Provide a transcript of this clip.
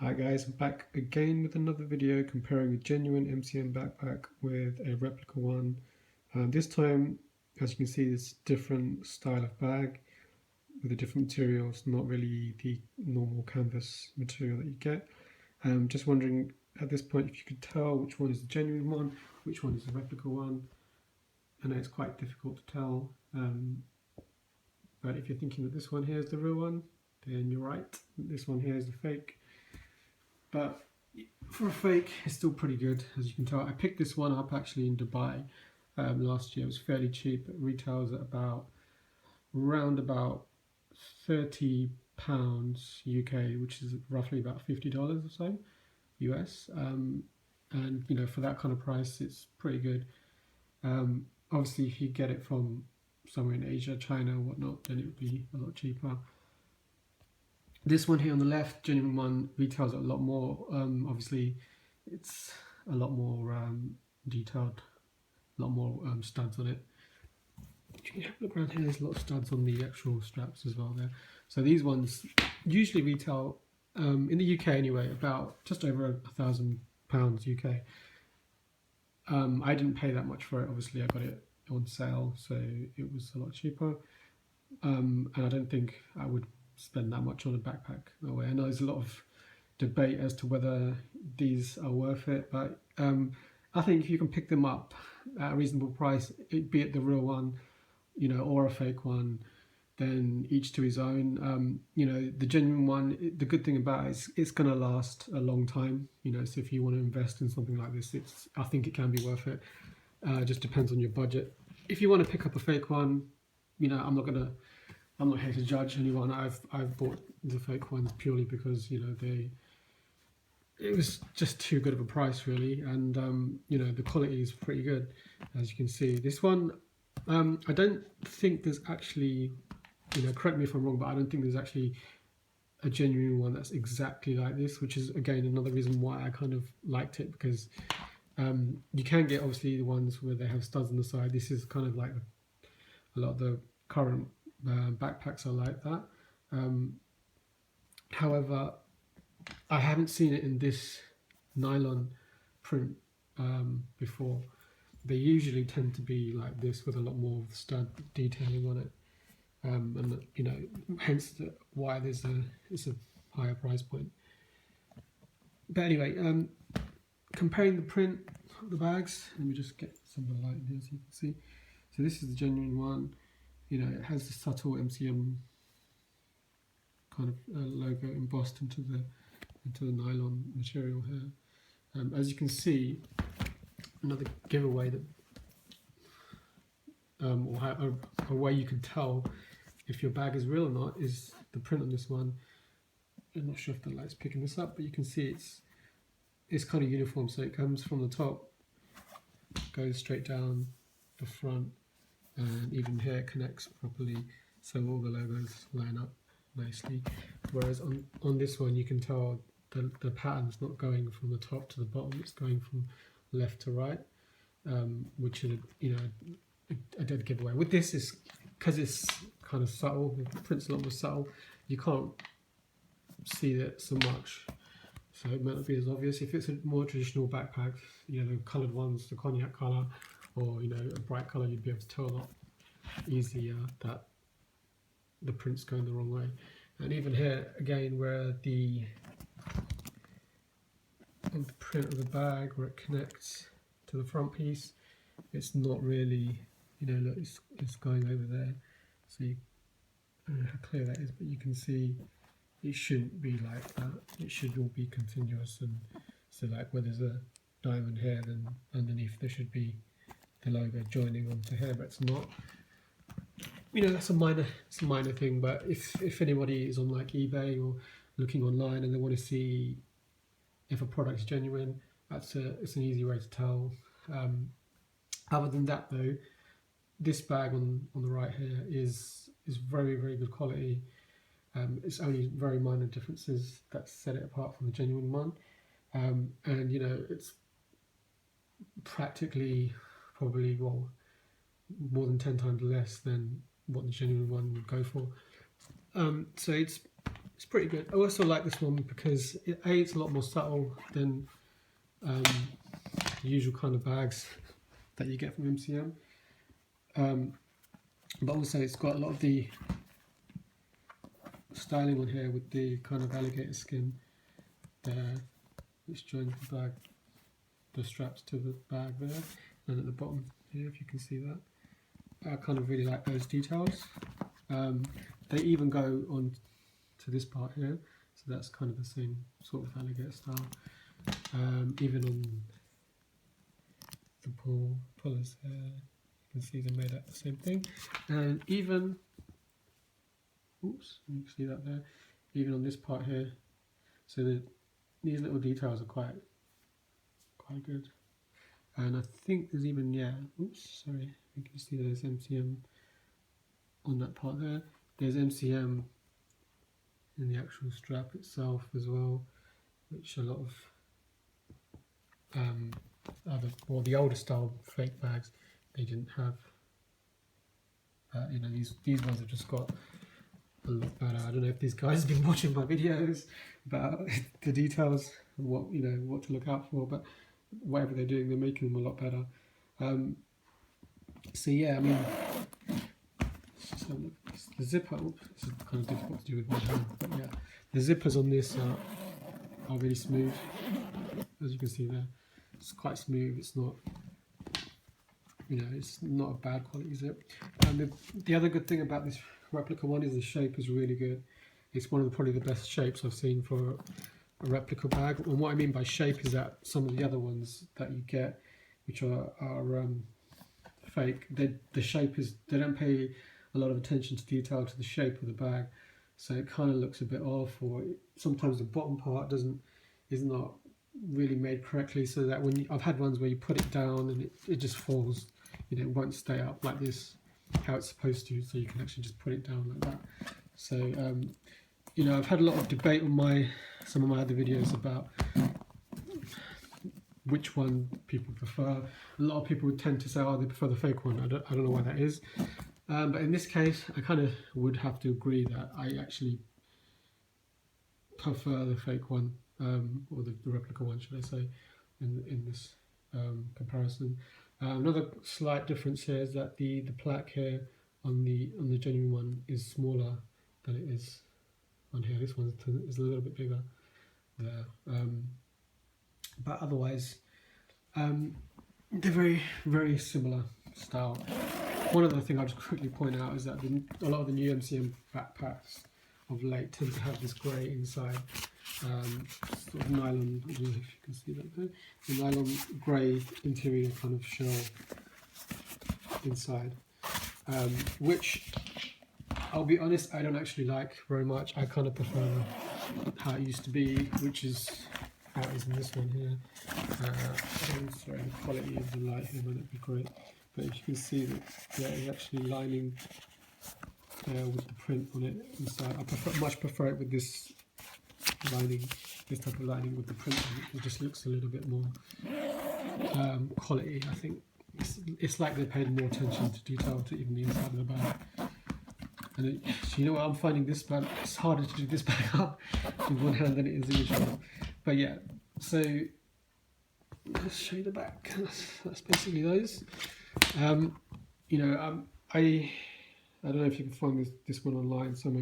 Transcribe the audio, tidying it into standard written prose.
Hi guys, I'm back again with another video comparing a genuine MCM backpack with a replica one. This time, as you can see, it's a different style of bag with a different material. It's not really the normal canvas material that you get. Just wondering at this point if you could tell which one is the genuine one, which one is the replica one. I know it's quite difficult to tell, but if you're thinking that this one here is the real one, then you're right. This one here is the fake. But for a fake, it's still pretty good, as you can tell. I picked this one up actually in Dubai last year. It was fairly cheap. It retails at around about £30 UK, which is roughly about $50 or so US. And you know, for that kind of price, it's pretty good. Obviously, if you get it from somewhere in Asia, China, or whatnot, then it would be a lot cheaper. This one here on the left, genuine one, retails a lot more. Obviously, it's a lot more detailed, a lot more studs on it. If you have a look around here, there's a lot of studs on the actual straps as well there. So these ones usually retail, in the UK anyway, about just over £1,000 UK. I didn't pay that much for it, obviously. I got it on sale, so it was a lot cheaper. And I don't think I would spend that much on a backpack that way. I know there's a lot of debate as to whether these are worth it, but I think if you can pick them up at a reasonable price, be it the real one, you know, or a fake one, then each to his own. You know, the genuine one, the good thing about it is it's going to last a long time. You know, so if you want to invest in something like this, I think it can be worth it. Just depends on your budget. If you want to pick up a fake one, you know, I'm not here to judge anyone. I've bought the fake ones purely because, you know, it was just too good of a price really, and you know, the quality is pretty good, as you can see. This one, I don't think there's actually, you know, correct me if I'm wrong, but I don't think there's actually a genuine one that's exactly like this, which is again another reason why I kind of liked it, because you can get obviously the ones where they have studs on the side. This is kind of like a lot of the current backpacks are like that. However, I haven't seen it in this nylon print before. They usually tend to be like this with a lot more stud detailing on it, and you know, hence why it's a higher price point. But anyway, comparing the print of the bags, let me just get some of the light in here so you can see. So this is the genuine one. You know, it has the subtle MCM kind of logo embossed into the nylon material here. As you can see, another giveaway that, or a way you can tell if your bag is real or not, is the print on this one. I'm not sure if the light's picking this up, but you can see it's kind of uniform. So it comes from the top, goes straight down the front, and even here it connects properly, so all the logos line up nicely. Whereas on this one, you can tell the pattern's not going from the top to the bottom, it's going from left to right, which is, you know, a dead giveaway. With this, is because it's kind of subtle, the print's a lot more subtle, you can't see it so much, so it might not be as obvious. If it's a more traditional backpack, you know, the coloured ones, the cognac colour, or, you know, a bright colour, you'd be able to tell a lot easier that the print's going the wrong way. And even here again, where on the print of the bag, where it connects to the front piece, it's not really, you know, look, it's going over there, so I don't know how clear that is, but you can see it shouldn't be like that. It should all be continuous, and so like where there's a diamond here, then underneath there should be the logo joining onto here, but it's not. You know, it's a minor thing, but if anybody is on like eBay or looking online and they want to see if a product's genuine, it's an easy way to tell. Other than that though, this bag on the right here is very, very good quality. It's only very minor differences that set it apart from the genuine one, and you know, it's practically probably, well, more than 10 times less than what the genuine one would go for. So it's it's pretty good. I also like this one because it's a lot more subtle than the usual kind of bags that you get from MCM. But also it's got a lot of the styling on here with the kind of alligator skin there, which joins the bag, the straps to the bag there, and at the bottom here, if you can see that. I kind of really like those details. They even go on to this part here, so that's kind of the same sort of alligator style. Even on the pullers here, you can see they made out the same thing. And even, oops, you can see that there, even on this part here, so these little details are quite good. And I think there's even, yeah, oops, sorry, you can see there's MCM on that part there. There's MCM in the actual strap itself as well, which a lot of the older style fake bags, they didn't have. You know, these ones have just got a lot better. I don't know if these guys have been watching my videos about the details and what, you know, what to look out for, but whatever they're doing, they're making them a lot better. So yeah, I mean, so look, the zipper, oops, it's kind of difficult to do with one hand, but yeah, the zippers on this are really smooth, as you can see there. It's quite smooth. It's not, you know, it's not a bad quality zip. And the other good thing about this replica one is the shape is really good. It's one of probably the best shapes I've seen for a replica bag. And what I mean by shape is that some of the other ones that you get, which are fake, the shape is, they don't pay a lot of attention to detail to the shape of the bag, so it kind of looks a bit off, or sometimes the bottom part is not really made correctly, so that when I've had ones where you put it down and it just falls, you know, it won't stay up like this how it's supposed to, so you can actually just put it down like that. So you know, I've had a lot of debate on some of my other videos about which one people prefer. A lot of people tend to say, oh, they prefer the fake one. I don't know why that is, but in this case I kind of would have to agree that I actually prefer the fake one, or the replica one, should I say, in this comparison. Another slight difference here is that the plaque here on the genuine one is smaller than it is on here. This one is a little bit bigger there, but otherwise they're very, very similar style. One other thing I'll just quickly point out is that a lot of the new MCM backpacks of late tend to have this grey inside, sort of nylon, I don't know if you can see that there, the nylon grey interior kind of shell inside, which I'll be honest, I don't actually like very much. I kind of prefer how it used to be, which is how it is in this one here. Sorry, the quality of the light here might not be great, but if you can see that there is actually lining there with the print on it inside. I much prefer it with this lining, this type of lining with the print on it. It just looks a little bit more quality. I think it's like they paid more attention to detail to even the inside of the bag. And so you know what, I'm finding this bag, it's harder to do this bag up with one hand than it is in the other. But yeah, so let's show you the back. That's basically those. You know, I don't know if you can find this one online somewhere.